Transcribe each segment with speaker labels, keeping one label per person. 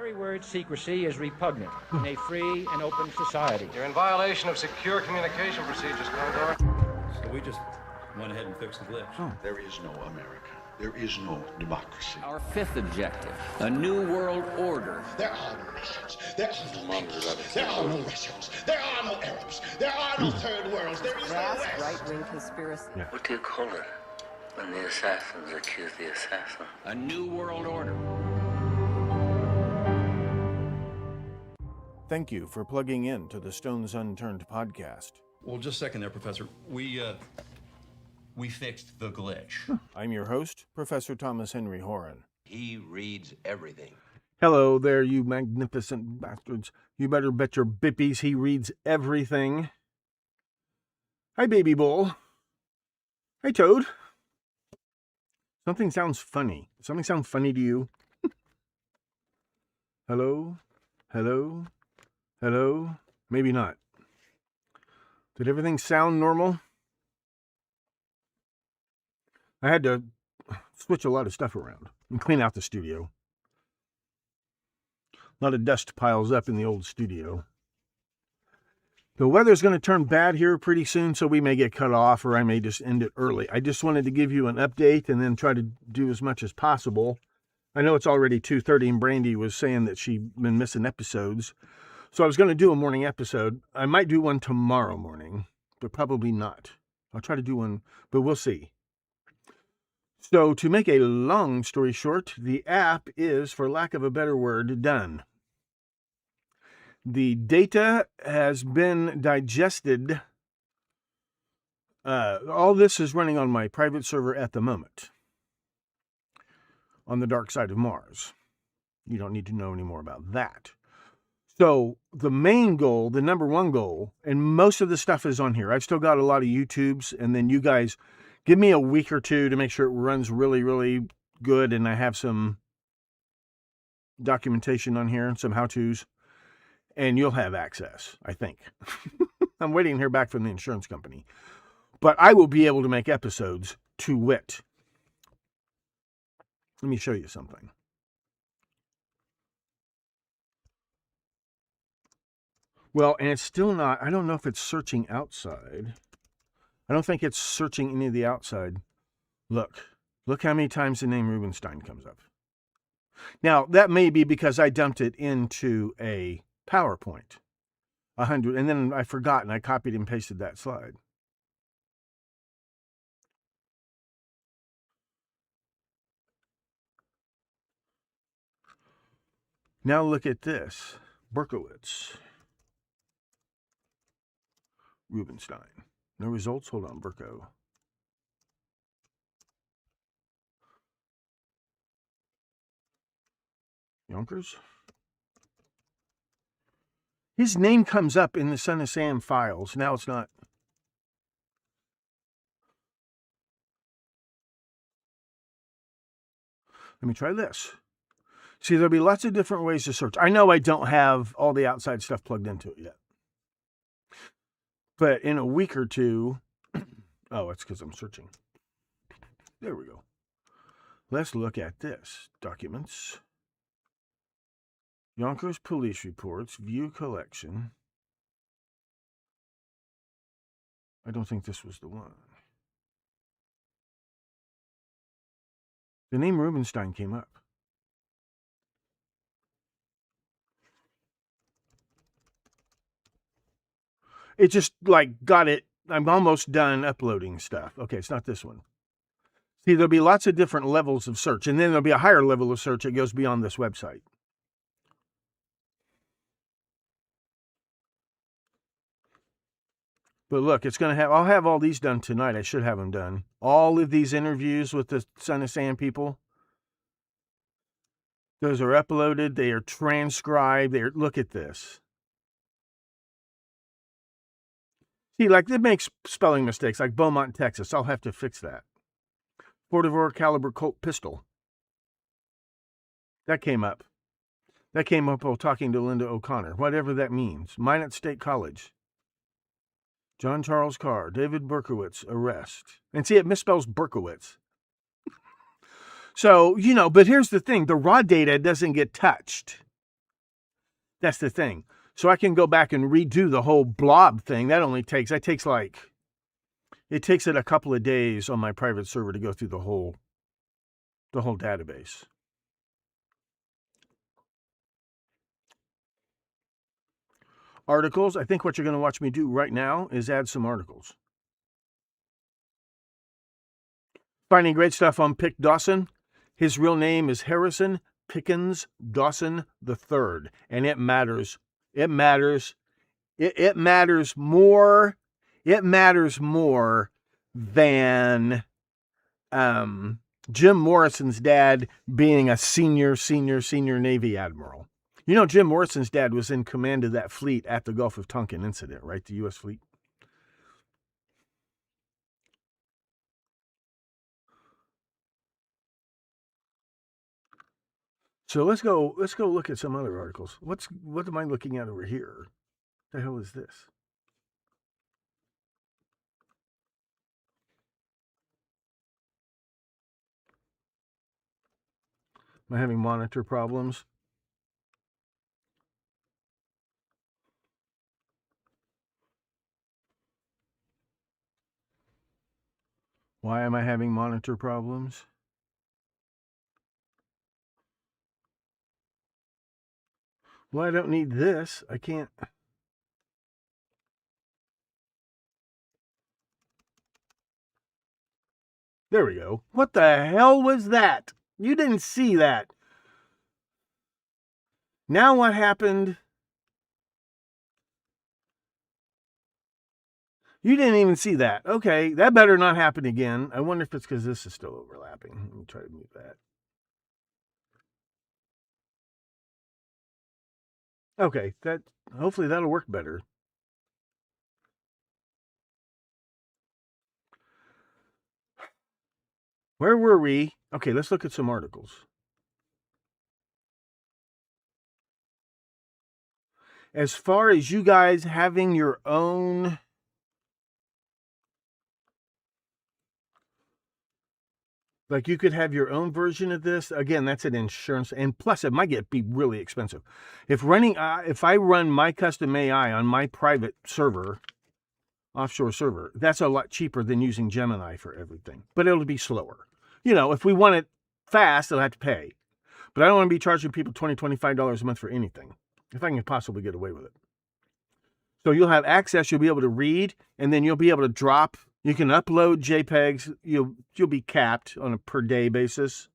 Speaker 1: very word secrecy is repugnant in a free and open society.
Speaker 2: You're in violation of secure communication procedures, Commodore.
Speaker 3: So we just went ahead and fixed the glitch.
Speaker 4: Oh. There is no America. There is no democracy.
Speaker 5: Our fifth objective, a new world order.
Speaker 6: There are no nations. There are no peoples. There are no Russians. There are no Arabs. There are no third worlds. There is no West.
Speaker 7: Right-wing conspiracy.
Speaker 8: Yeah. What do you call it when the assassins accuse the assassin?
Speaker 5: A new world order.
Speaker 9: Thank you for plugging in to the Stones Unturned podcast.
Speaker 3: Well, just a second there, Professor. We fixed the glitch.
Speaker 9: I'm your host, Professor Thomas Henry Horan.
Speaker 10: He reads everything.
Speaker 9: Hello there, you magnificent bastards. You better bet your bippies he reads everything. Hi, Baby Bull. Hi, Toad. Something sounds funny. Does something sound funny to you? Hello? Hello? Hello? Maybe not. Did everything sound normal? I had to switch a lot of stuff around and clean out the studio. A lot of dust piles up in the old studio. The weather's going to turn bad here pretty soon, so we may get cut off or I may just end it early. I just wanted to give you an update and then try to do as much as possible. I know it's already 2:30 and Brandy was saying that she'd been missing episodes. So I was going to do a morning episode. I might do one tomorrow morning, but probably not. I'll try to do one, but we'll see. So to make a long story short, the app is, for lack of a better word, done. The data has been digested. All this is running on my private server at the moment, on the dark side of Mars. You don't need to know any more about that. So the main goal, the number one goal, and most of the stuff is on here. I've still got a lot of YouTubes, and then you guys give me a week or two to make sure it runs really, really good, and I have some documentation on here and some how-tos, and you'll have access, I think. I'm waiting to hear back from the insurance company. But I will be able to make episodes to wit. Let me show you something. Well, and it's still not, I don't know if it's searching outside. I don't think it's searching any of the outside. Look how many times the name Rubenstein comes up. Now, that may be because I dumped it into a PowerPoint. 100, and then I forgot and I copied and pasted that slide. Now look at this. Berkowitz. Rubenstein. No results? Hold on, Burko. Yonkers? His name comes up in the Son of Sam files. Now it's not. Let me try this. See, there'll be lots of different ways to search. I know I don't have all the outside stuff plugged into it yet. But in a week or two, oh, it's because I'm searching. There we go. Let's look at this. Documents. Yonkers Police Reports. View Collection. I don't think this was the one. The name Rubenstein came up. It just got it. I'm almost done uploading stuff. Okay, it's not this one. See, there'll be lots of different levels of search, and then there'll be a higher level of search that goes beyond this website. But look, it's going to have, I'll have all these done tonight. I should have them done. All of these interviews with the Son of Sam people. Those are uploaded. They are transcribed. Look at this. See, it makes spelling mistakes, like Beaumont, Texas. I'll have to fix that. 44 caliber Colt pistol. That came up. That came up while talking to Linda O'Connor, whatever that means. Minot State College. John Charles Carr, David Berkowitz, arrest. And see, it misspells Berkowitz. So, but here's the thing. The raw data doesn't get touched. That's the thing. So I can go back and redo the whole blob thing. It takes it a couple of days on my private server to go through the whole database. Articles. I think what you're going to watch me do right now is add some articles. Finding great stuff on Pick Dawson. His real name is Harrison Pickens Dawson III, and it matters. It matters. It matters more. It matters more than Jim Morrison's dad being a senior Navy admiral. You know, Jim Morrison's dad was in command of that fleet at the Gulf of Tonkin incident, right? The U.S. fleet. So let's go look at some other articles. What am I looking at over here? The hell is this? Am I having monitor problems? Why am I having monitor problems? Well, I don't need this. I can't. There we go. What the hell was that? You didn't see that. Now what happened? You didn't even see that. Okay, that better not happen again. I wonder if it's because this is still overlapping. Let me try to move that. Okay, hopefully that'll work better. Where were we? Okay, let's look at some articles. As far as you guys having your own like you could have your own version of this. Again, that's an insurance, and plus it might be really expensive. If I run my custom AI on my private server, offshore server, that's a lot cheaper than using Gemini for everything. But it'll be slower. You know, if we want it fast, they'll have to pay. But I don't want to be charging people $20, $25 a month for anything, if I can possibly get away with it. So you'll have access, you'll be able to read, and then you'll be able to drop. You can upload JPEGs. You'll be capped on a per day basis.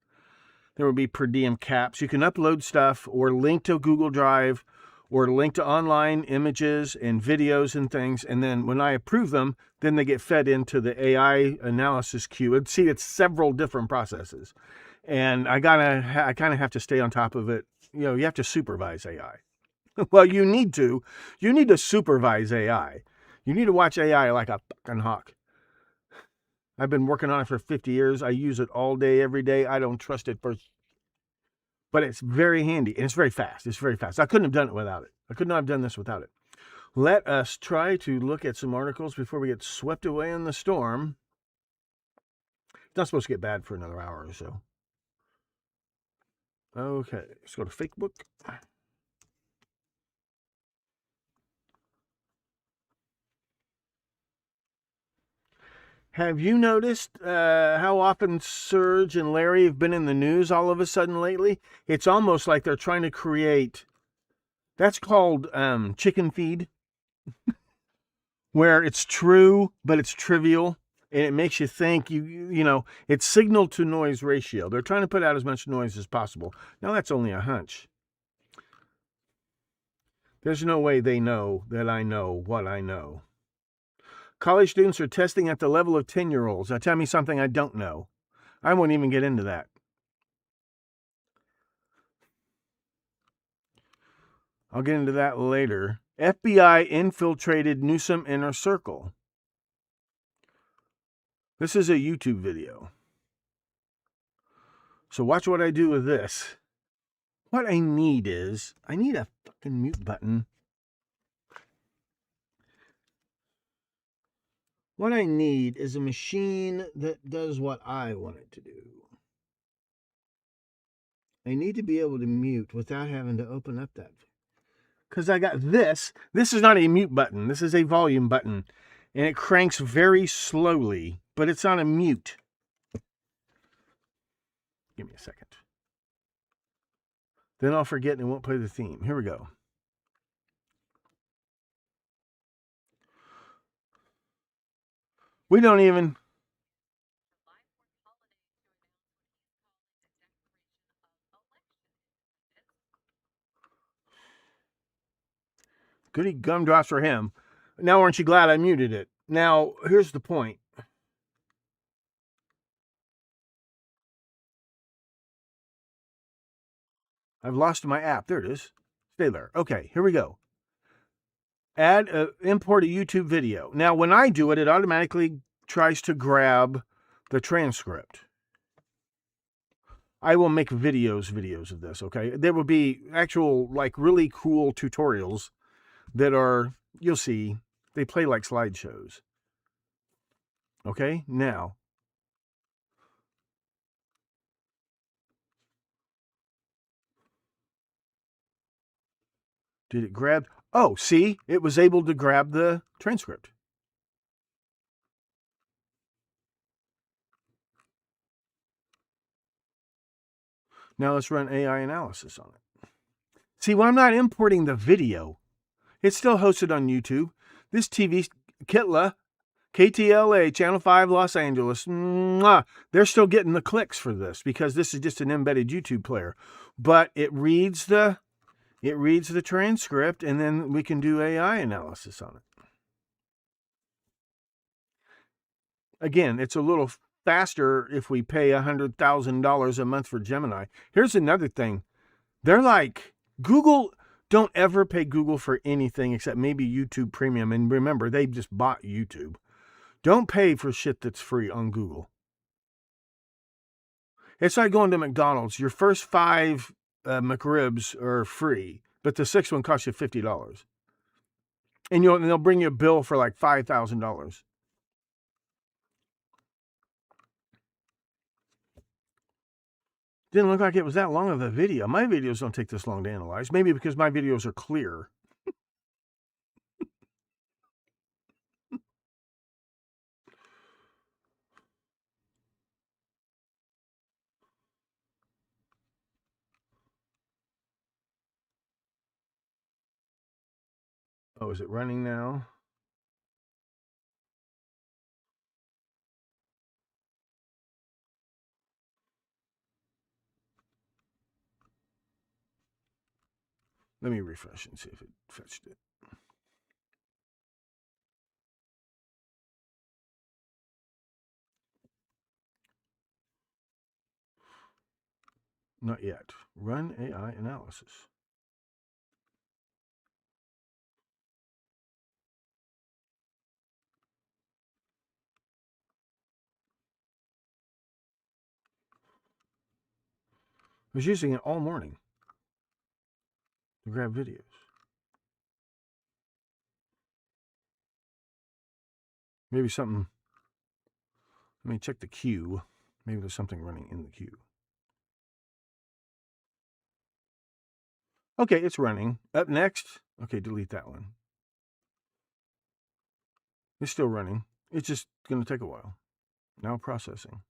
Speaker 9: There will be per diem caps. You can upload stuff or link to Google Drive or link to online images and videos and things. And then when I approve them, then they get fed into the AI analysis queue. And see, it's several different processes. And I kind of have to stay on top of it. You know, you have to supervise AI. Well, you need to supervise AI. You need to watch AI like a fucking hawk. I've been working on it for 50 years. I use it all day, every day. I don't trust it but it's very handy and it's very fast. It's very fast. I couldn't have done it without it. I could not have done this without it. Let us try to look at some articles before we get swept away in the storm. It's not supposed to get bad for another hour or so. Okay, let's go to Facebook. Have you noticed how often Serge and Larry have been in the news all of a sudden lately? It's almost like they're trying to create, that's called chicken feed, where it's true, but it's trivial, and it makes you think, you know, it's signal to noise ratio. They're trying to put out as much noise as possible. Now, that's only a hunch. There's no way they know that I know what I know. College students are testing at the level of 10-year-olds. Now tell me something I don't know. I won't even get into that. I'll get into that later. FBI infiltrated Newsom inner circle. This is a YouTube video. So watch what I do with this. What I need a fucking mute button. What I need is a machine that does what I want it to do. I need to be able to mute without having to open up that. because I got this. This is not a mute button. This is a volume button. And it cranks very slowly, but it's on a mute. Give me a second. Then I'll forget and it won't play the theme. Here we go. We don't even... Goody gumdrops for him. Now, aren't you glad I muted it? Now, here's the point. I've lost my app. There it is. Stay there. Okay, here we go. Import a YouTube video. Now, when I do it, it automatically tries to grab the transcript. I will make videos of this, okay? There will be actual, like, really cool tutorials that are, you'll see, they play like slideshows. Okay, now. Did it grab? Oh, see, it was able to grab the transcript. Now let's run AI analysis on it. See, when I'm not importing the video, it's still hosted on YouTube. This TV, Kitla, KTLA, Channel 5, Los Angeles, they're still getting the clicks for this because this is just an embedded YouTube player. But it reads the transcript, and then we can do AI analysis on it. Again, it's a little faster if we pay $100,000 a month for Gemini. Here's another thing. They're like, Google, don't ever pay Google for anything except maybe YouTube Premium. And remember, they just bought YouTube. Don't pay for shit that's free on Google. It's like going to McDonald's. Your first 5 McRibs are free, but the 6th one costs you $50. And they'll bring you a bill for like $5,000. Didn't look like it was that long of a video. My videos don't take this long to analyze. Maybe because my videos are clear. Oh, is it running now? Let me refresh and see if it fetched it. Not yet. Run AI analysis. I was using it all morning to grab videos. Maybe something. Let me check the queue. Maybe there's something running in the queue. Okay, it's running. Up next. Okay, delete that one. It's still running. It's just going to take a while. Now processing.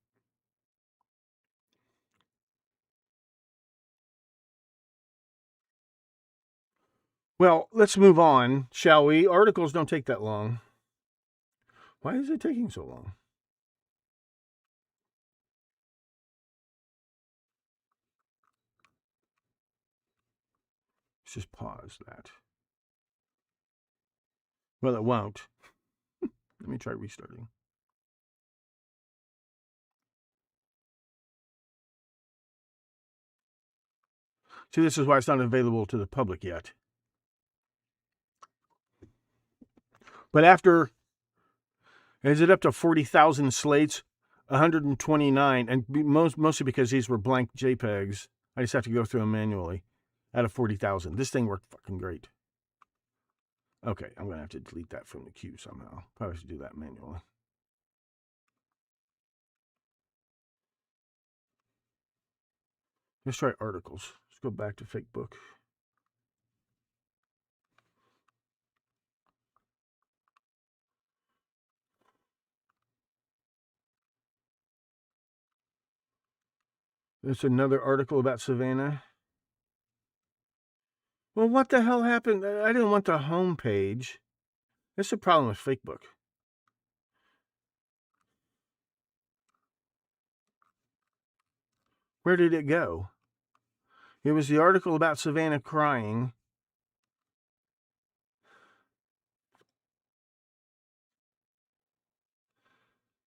Speaker 9: Well, let's move on, shall we? Articles don't take that long. Why is it taking so long? Let's just pause that. Well, it won't. Let me try restarting. See, this is why it's not available to the public yet. But after, is it up to 40,000 slates? 129, and mostly because these were blank JPEGs. I just have to go through them manually out of 40,000. This thing worked fucking great. Okay, I'm going to have to delete that from the queue somehow. Probably should do that manually. Let's try articles. Let's go back to fake book. There's another article about Savannah. Well, what the hell happened? I didn't want the home page. That's the problem with Facebook. Where did it go? It was the article about Savannah crying.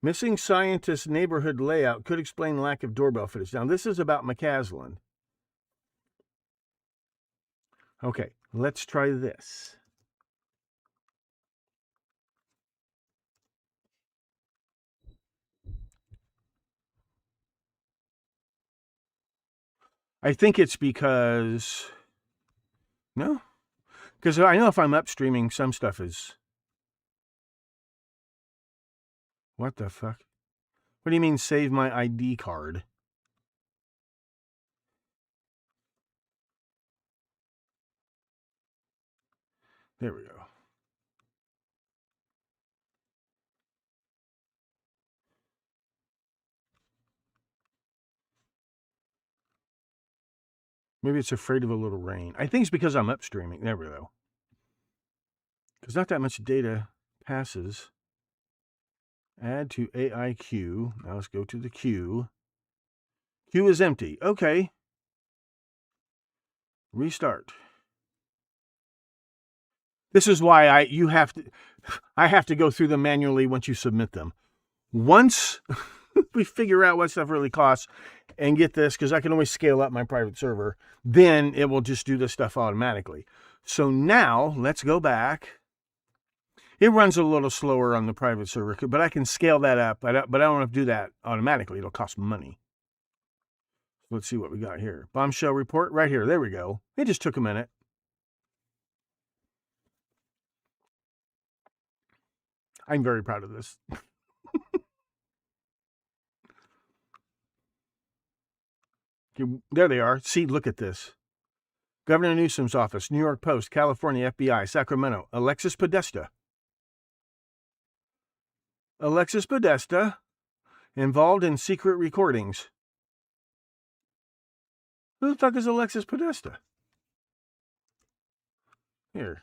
Speaker 9: Missing scientist neighborhood layout could explain lack of doorbell footage. Now, this is about McCaslin. Okay, let's try this. I think it's because... No? Because I know if I'm upstreaming, some stuff is... What the fuck? What do you mean, save my ID card? There we go. Maybe it's afraid of a little rain. I think it's because I'm upstreaming. There we go. Because not that much data passes. Add to AI queue. Now let's go to the queue. Queue is empty. Okay. Restart. This is why I have to go through them manually once you submit them. Once we figure out what stuff really costs and get this, because I can always scale up my private server, then it will just do this stuff automatically. So now let's go back. It runs a little slower on the private server, but I can scale that up. But I don't have to do that automatically. It'll cost money. Let's see what we got here. Bombshell report right here. There we go. It just took a minute. I'm very proud of this. There they are. See, look at this. Governor Newsom's office, New York Post, California FBI, Sacramento, Alexis Podesta. Alexis Podesta involved in secret recordings. Who the fuck is Alexis Podesta? Here.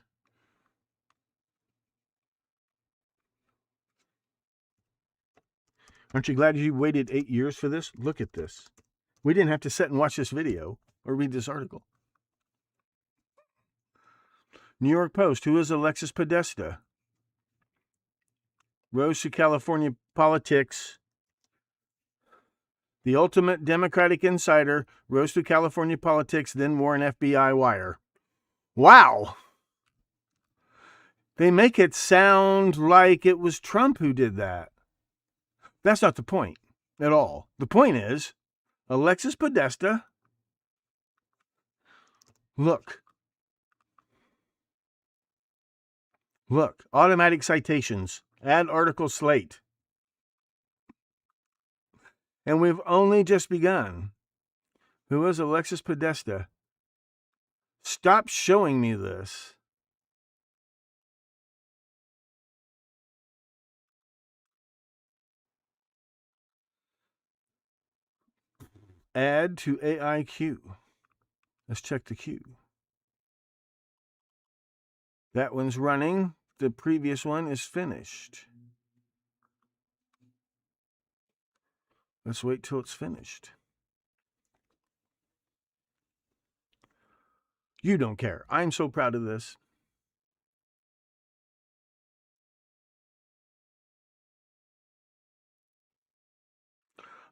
Speaker 9: Aren't you glad you waited 8 years for this? Look at this. We didn't have to sit and watch this video or read this article. New York Post, who is Alexis Podesta? Rose to California politics. The ultimate Democratic insider rose to California politics, then wore an FBI wire. Wow! They make it sound like it was Trump who did that. That's not the point at all. The point is, Alexis Podesta, look, automatic citations, add article slate. And we've only just begun. Who is Alexis Podesta? Stop showing me this. Add to AI queue. Let's check the queue. That one's running. The previous one is finished. Let's wait till it's finished. You don't care. I'm so proud of this.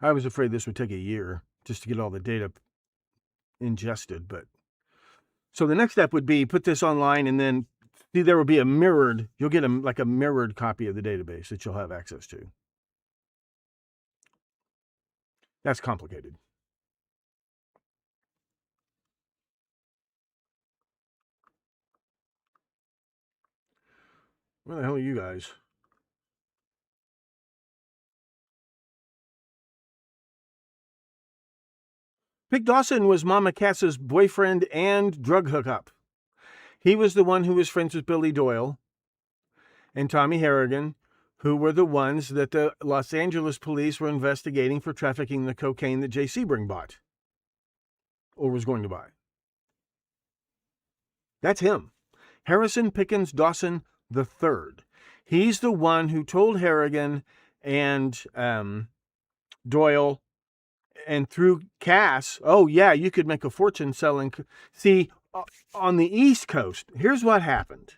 Speaker 9: I was afraid this would take a year just to get all the data ingested, but so the next step would be put this online, and then see, there will be a mirrored, you'll get like a mirrored copy of the database that you'll have access to. That's complicated. Where the hell are you guys? Pick Dawson was Mama Cass's boyfriend and drug hookup. He was the one who was friends with Billy Doyle and Tommy Harrigan, who were the ones that the Los Angeles police were investigating for trafficking the cocaine that Jay Sebring bought. or was going to buy. That's him. Harrison Pickens Dawson III. He's the one who told Harrigan and Doyle and through Cass, oh yeah, you could make a fortune selling. See, on the East Coast, here's what happened.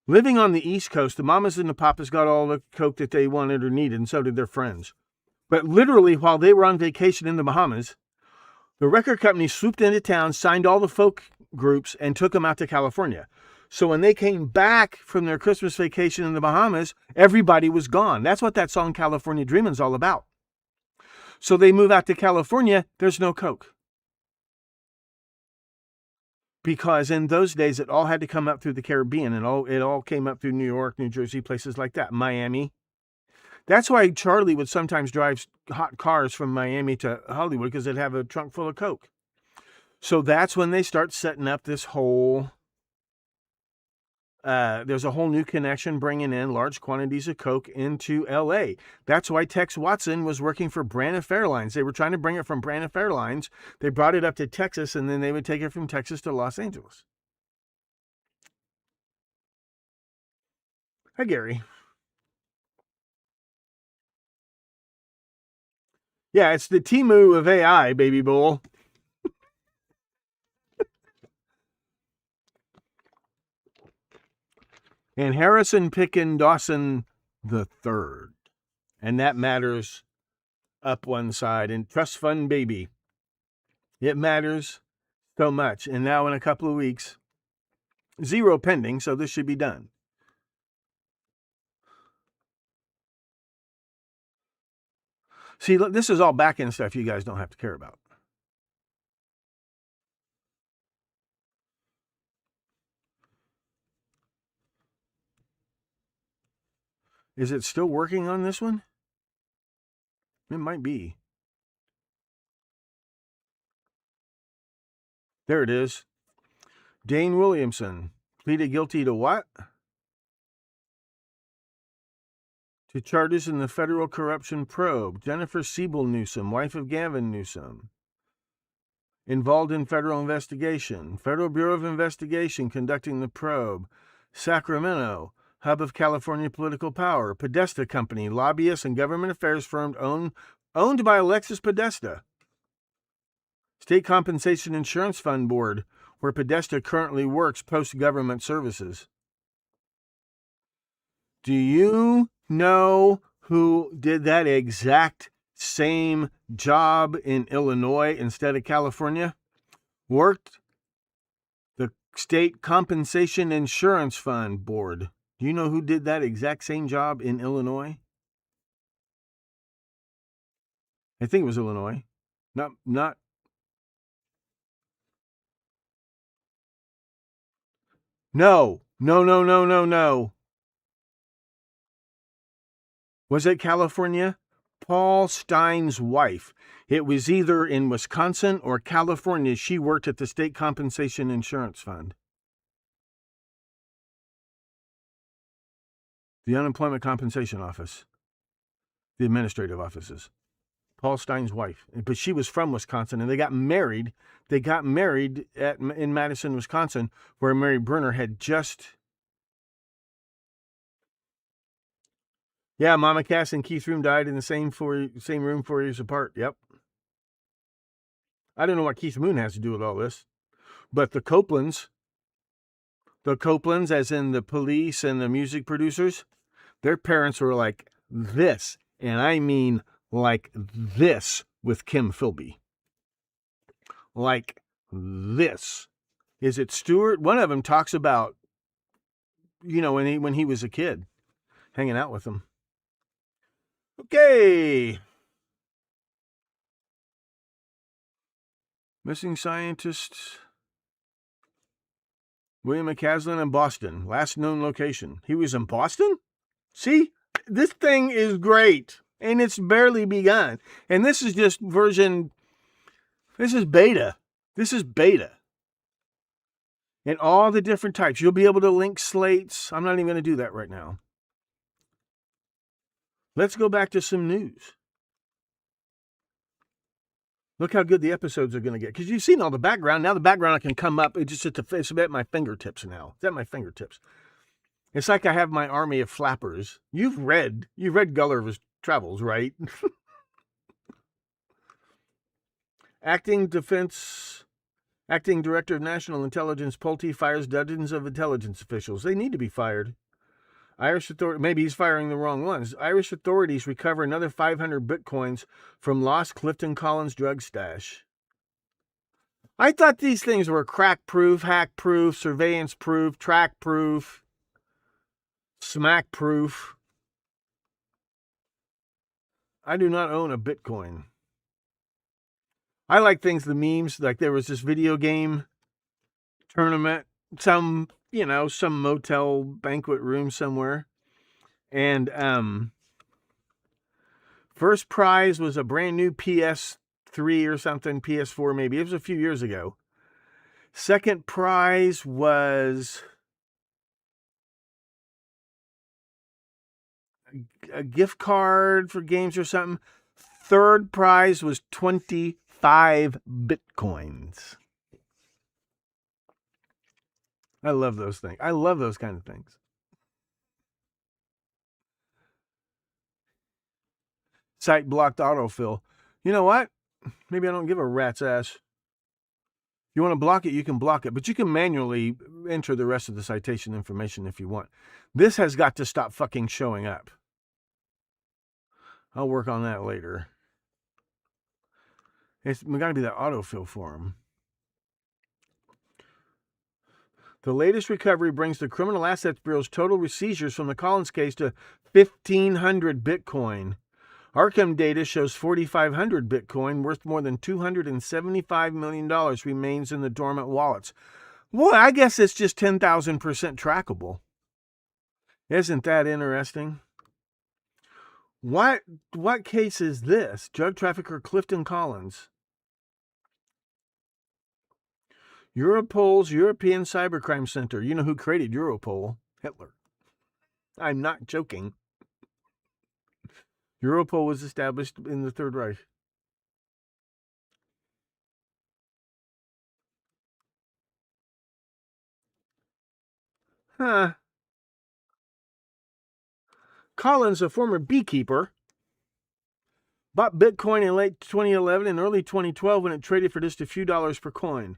Speaker 9: Living on the East Coast, the mamas and the papas got all the coke that they wanted or needed, and so did their friends. But literally, while they were on vacation in the Bahamas, the record company swooped into town, signed all the folk groups, and took them out to California. So when they came back from their Christmas vacation in the Bahamas, everybody was gone. That's what that song California Dreamin's all about. So they move out to California, there's no coke. Because in those days, it all had to come up through the Caribbean, and it all came up through New York, New Jersey, places like that, Miami. That's why Charlie would sometimes drive hot cars from Miami to Hollywood, because they'd have a trunk full of coke. So that's when they start setting up this whole... there's a whole new connection bringing in large quantities of coke into L.A. That's why Tex Watson was working for Braniff Airlines. They were trying to bring it from Braniff Airlines. They brought it up to Texas, and then they would take it from Texas to Los Angeles. Hi, Gary. Yeah, it's the Timu of AI, baby bull. And Harrison Pickens Dawson III. And that matters up one side. And trust fund baby. It matters so much. And now in a couple of weeks, 0 pending, so this should be done. See, look, this is all back-end stuff you guys don't have to care about. Is it still working on this one? It might be. There it is. Dane Williamson pleaded guilty to what? To charges in the federal corruption probe. Jennifer Siebel Newsom, wife of Gavin Newsom, involved in federal investigation. Federal Bureau of Investigation conducting the probe. Sacramento, hub of California political power. Podesta Company, lobbyist and government affairs firm owned by Alexis Podesta. State Compensation Insurance Fund Board, where Podesta currently works post-government services. Do you know who did that exact same job in Illinois instead of California? Worked the State Compensation Insurance Fund Board. Do you know who did that exact same job in Illinois? I think it was Illinois. Not. No. Was it California? Paul Stein's wife. It was either in Wisconsin or California. She worked at the State Compensation Insurance Fund. The Unemployment Compensation Office. The administrative offices. Paul Stein's wife. But she was from Wisconsin, and they got married. They got married in Madison, Wisconsin, where Mary Brunner had just... Yeah, Mama Cass and Keith Room died in the same room 4 years apart. Yep. I don't know what Keith Moon has to do with all this. But the Copelands, as in the police and the music producers, their parents were like this. And I mean like this with Kim Philby. Like this. Is it Stewart? One of them talks about, when he was a kid, hanging out with them. Okay. Missing scientists. William McCaslin in Boston. Last known location. He was in Boston? See? This thing is great. And it's barely begun. And this is just version... This is beta. And all the different types. You'll be able to link slates. I'm not even going to do that right now. Let's go back to some news. Look how good the episodes are going to get. Because you've seen all the background. Now the background can come up. It's at my fingertips now. It's at my fingertips. It's like I have my army of flappers. You've read Gulliver's Travels, right? Acting Director of National Intelligence Pulte fires dozens of intelligence officials. They need to be fired. Maybe he's firing the wrong ones. Irish authorities recover another 500 bitcoins from lost Clifton Collins drug stash. I thought these things were crack-proof, hack-proof, surveillance-proof, track-proof, smack-proof. I do not own a Bitcoin. I like things, the memes, like there was this video game tournament, some motel banquet room somewhere. And first prize was a brand new PS3 or something, PS4 maybe. It was a few years ago. Second prize was a gift card for games or something. Third prize was 25 bitcoins. I love those things. I love those kind of things. Site blocked autofill. You know what? Maybe I don't give a rat's ass. If you want to block it, you can block it. But you can manually enter the rest of the citation information if you want. This has got to stop fucking showing up. I'll work on that later. It's got to be that autofill form. The latest recovery brings the Criminal Assets Bureau's total seizures from the Collins case to 1,500 Bitcoin. Arkham data shows 4,500 Bitcoin, worth more than $275 million, remains in the dormant wallets. Boy, I guess it's just 10,000% trackable. Isn't that interesting? What case is this? Drug trafficker Clifton Collins. Europol's European Cybercrime Center. You know who created Europol? Hitler. I'm not joking. Europol was established in the Third Reich. Huh. Collins, a former beekeeper, bought Bitcoin in late 2011 and early 2012 when it traded for just a few dollars per coin.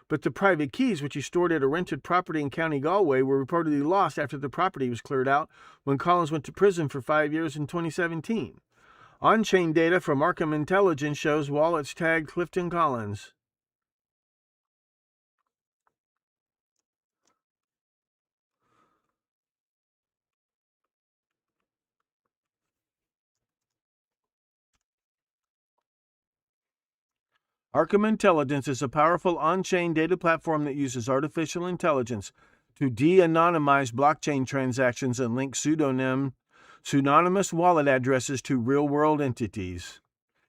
Speaker 9: But the private keys, which he stored at a rented property in County Galway, were reportedly lost after the property was cleared out when Collins went to prison for 5 years in 2017. On-chain data from Arkham Intelligence shows wallets tagged Clifton Collins. Arkham Intelligence is a powerful on-chain data platform that uses artificial intelligence to de-anonymize blockchain transactions and link pseudonymous wallet addresses to real-world entities.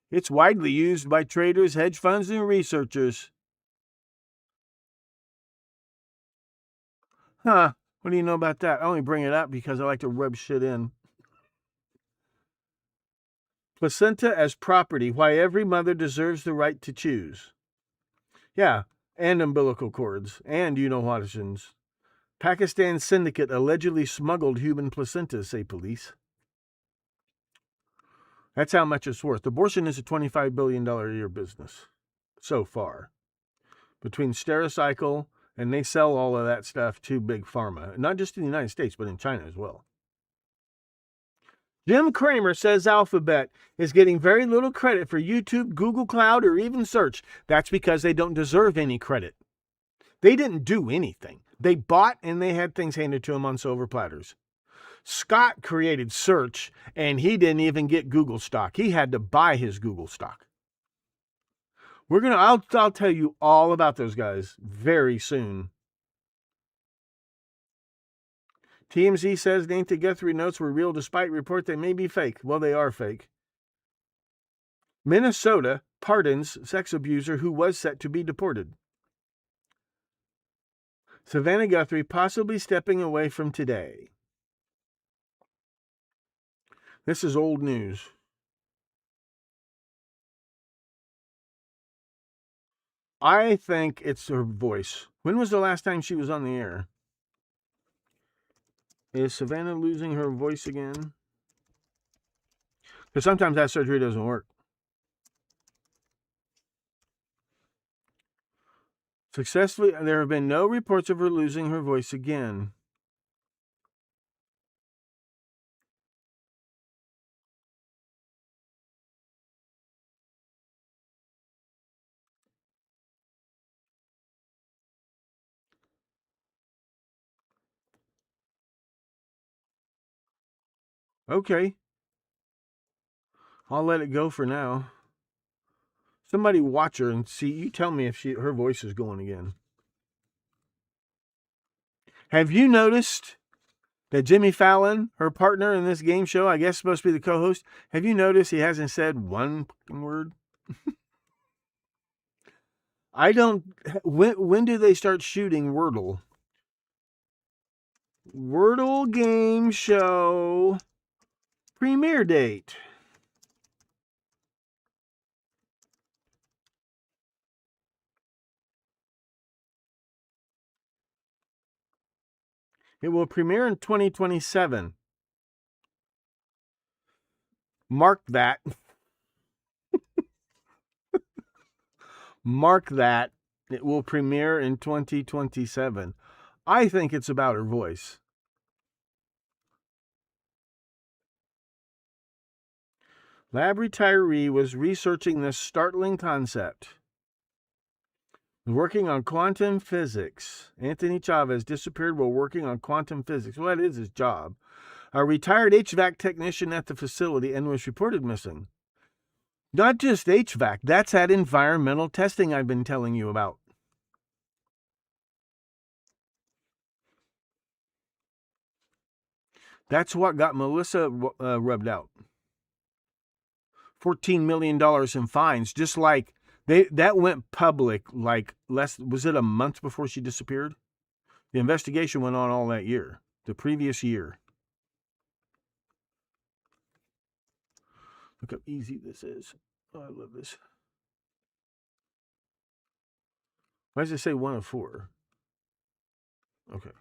Speaker 9: It's widely used by traders, hedge funds, and researchers. Huh, what do you know about that? I only bring it up because I like to rub shit in. Placenta as property, why every mother deserves the right to choose. Yeah, and umbilical cords, and you-know-what-tions. Pakistan syndicate allegedly smuggled human placentas, say police. That's how much it's worth. Abortion is a $25 billion a year business so far. Between Stericycle, and they sell all of that stuff to Big Pharma. Not just in the United States, but in China as well. Jim Cramer says Alphabet is getting very little credit for YouTube, Google Cloud, or even search. That's because they don't deserve any credit. They didn't do anything. They bought and they had things handed to them on silver platters. Scott created search and he didn't even get Google stock. He had to buy his Google stock. I'll tell you all about those guys very soon. TMZ says Nancy Guthrie notes were real despite report they may be fake. Well, they are fake. Minnesota pardons sex abuser who was set to be deported. Savannah Guthrie possibly stepping away from today. This is old news. I think it's her voice. When was the last time she was on the air? Is Savannah losing her voice again? Because sometimes that surgery doesn't work. Successfully, there have been no reports of her losing her voice again. Okay. I'll let it go for now. Somebody watch her and see. You tell me if her voice is going again. Have you noticed that Jimmy Fallon, her partner in this game show, I guess supposed to be the co-host, have you noticed he hasn't said one word? I don't. When do they start shooting Wordle? Wordle game show premiere date. It will premiere in 2027. Mark that. Mark that. It will premiere in 2027. I think it's about her voice. Lab retiree was researching this startling concept. Working on quantum physics. Anthony Chavez disappeared while working on quantum physics. Well, that is his job. A retired HVAC technician at the facility and was reported missing. Not just HVAC, that's that environmental testing I've been telling you about. That's what got Melissa rubbed out. $14 million in fines, just like that went public like was it a month before she disappeared? The investigation went on all that year, the previous year. Look how easy this is. Oh, I love this. Why does it say 1 of 4? Okay.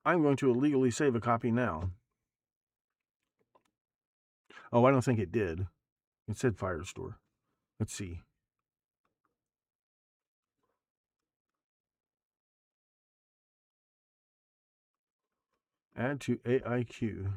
Speaker 9: I'm going to illegally save a copy now. Oh, I don't think it did. It said Firestore. Let's see. Add to AIQ.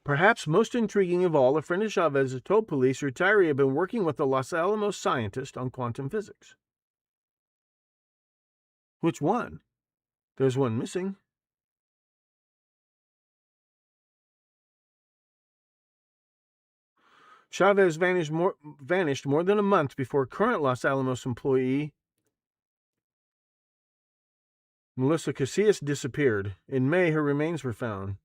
Speaker 9: Perhaps most intriguing of all, a friend of Chavez has told police a retiree had been working with a Los Alamos scientist on quantum physics. Which one? There's one missing. Chavez vanished more than a month before current Los Alamos employee Melissa Casillas disappeared. In May, her remains were found.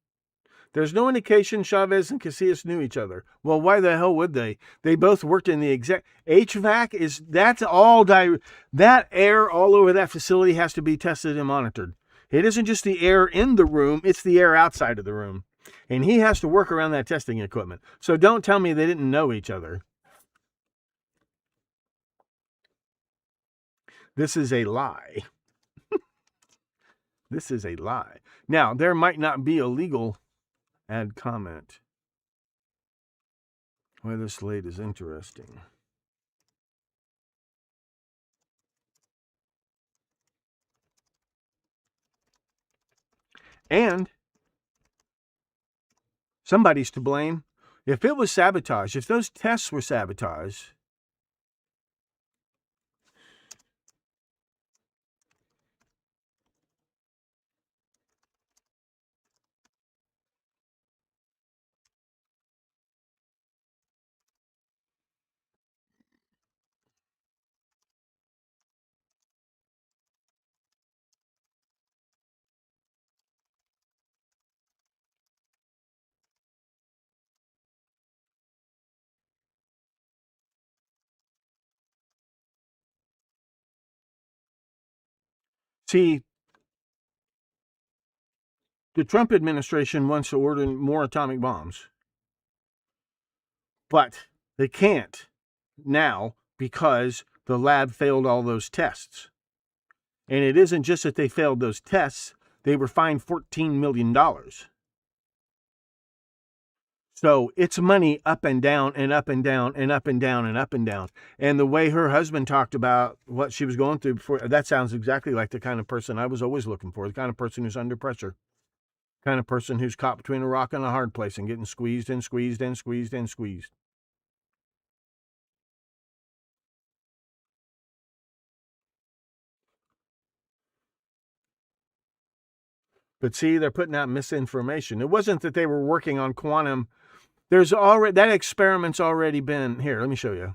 Speaker 9: There's no indication Chavez and Casillas knew each other. Well, why the hell would they? They both worked in the exact HVAC. That's all that air all over that facility has to be tested and monitored. It isn't just the air in the room, it's the air outside of the room. And he has to work around that testing equipment. So don't tell me they didn't know each other. This is a lie. This is a lie. Now, there might not be a legal add comment. Why this slate is interesting. And somebody's to blame. If it was sabotage, if those tests were sabotage, See, the Trump administration wants to order more atomic bombs. But they can't now because the lab failed all those tests. And it isn't just that they failed those tests, they were fined $14 million. So it's money up and down and up and down and up and down and up and down. And the way her husband talked about what she was going through before, that sounds exactly like the kind of person I was always looking for, the kind of person who's under pressure, the kind of person who's caught between a rock and a hard place and getting squeezed and squeezed and squeezed and squeezed. But see, they're putting out misinformation. It wasn't that they were working on quantum. There's already, that experiment's already been, here, let me show you.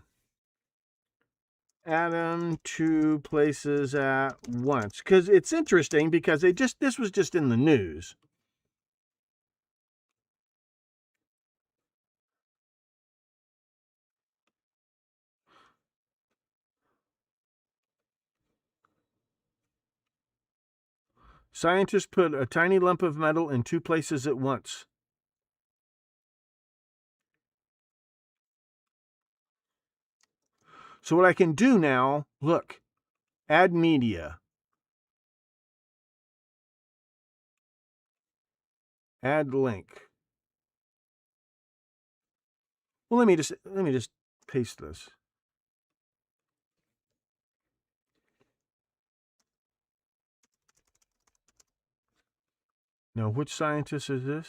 Speaker 9: Atom two places at once. Because it's interesting because this was just in the news. Scientists put a tiny lump of metal in two places at once. So what I can do now, look, add media. Add link. Well, let me just paste this. Now, which scientist is this?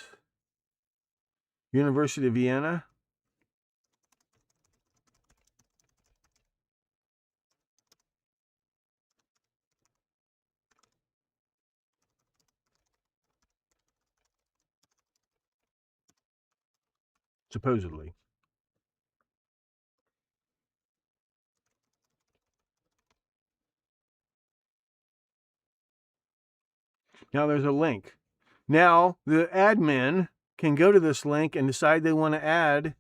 Speaker 9: University of Vienna? Supposedly. Now there's a link. Now the admin can go to this link and decide they want to add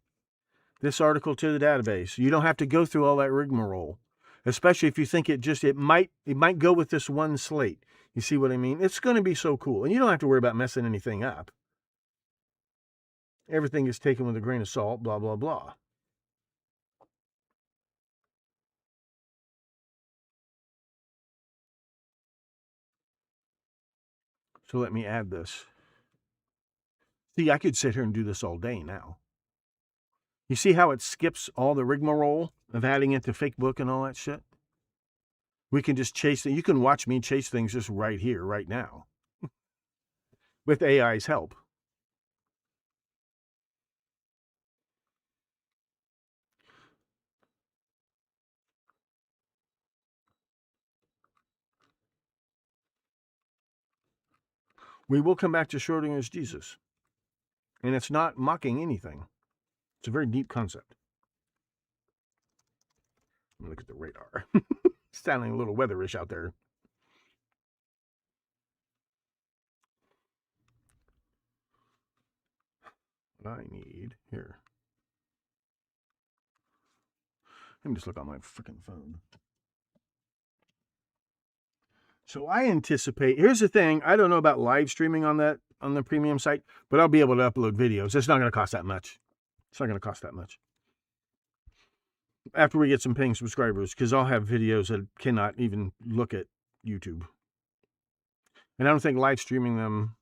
Speaker 9: this article to the database. You don't have to go through all that rigmarole, especially if you think it might go with this one slate. You see what I mean? It's going to be so cool. And you don't have to worry about messing anything up. Everything is taken with a grain of salt, blah, blah, blah. So let me add this. See, I could sit here and do this all day now. You see how it skips all the rigmarole of adding it to Facebook and all that shit? We can just chase it. You can watch me chase things just right here, right now. With AI's help. We will come back to Schrodinger's Jesus. And it's not mocking anything. It's a very deep concept. Look at the radar. Sounding a little weatherish out there. What I need here. Let me just look on my freaking phone. So I anticipate, here's the thing, I don't know about live streaming on the premium site, but I'll be able to upload videos. It's not going to cost that much. It's not going to cost that much. After we get some paying subscribers, because I'll have videos that cannot even look at YouTube. And I don't think live streaming them,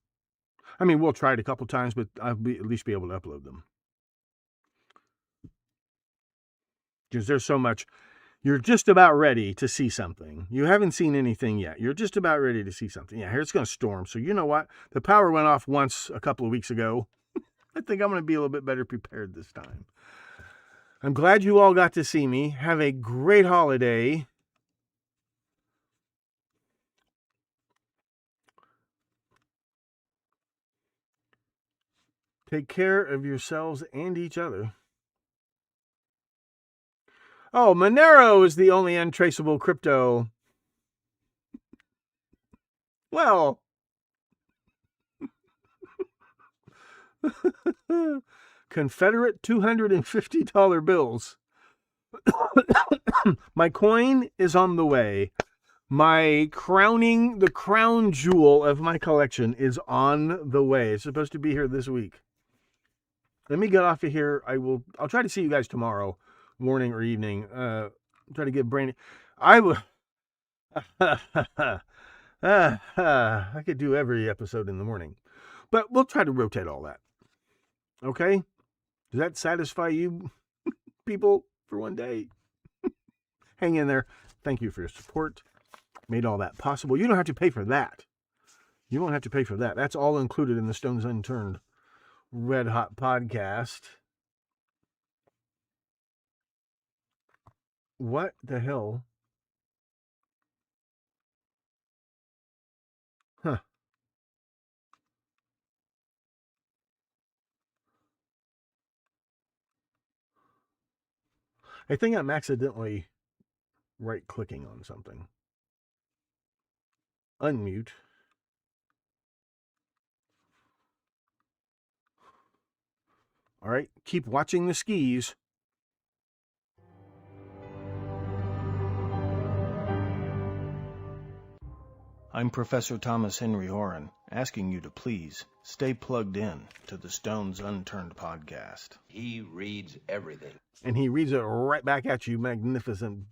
Speaker 9: I mean, we'll try it a couple times, but I'll at least be able to upload them. Because there's so much. You're just about ready to see something. You haven't seen anything yet. You're just about ready to see something. Yeah, here it's going to storm. So you know what? The power went off once a couple of weeks ago. I think I'm going to be a little bit better prepared this time. I'm glad you all got to see me. Have a great holiday. Take care of yourselves and each other. Oh, Monero is the only untraceable crypto. Well, Confederate $250 bills. My coin is on the way. the crown jewel of my collection is on the way. It's supposed to be here this week. Let me get off of here. I'll try to see you guys tomorrow, morning or evening. Try to get Brandon. I could do every episode in the morning, but we'll try to rotate all that. Okay? Does that satisfy you people for one day? Hang in there. Thank you for your support. Made all that possible. You don't have to pay for that. You won't have to pay for that. That's all included in the Stones Unturned Red Hot podcast. What the hell? Huh. I think I'm accidentally right-clicking on something. Unmute. All right, keep watching the skis. I'm Professor Thomas Henry Horan, asking you to please stay plugged in to the Stones Unturned podcast.
Speaker 10: He reads everything.
Speaker 9: And he reads it right back at you, magnificent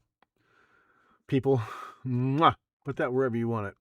Speaker 9: people. Mwah. Put that wherever you want it.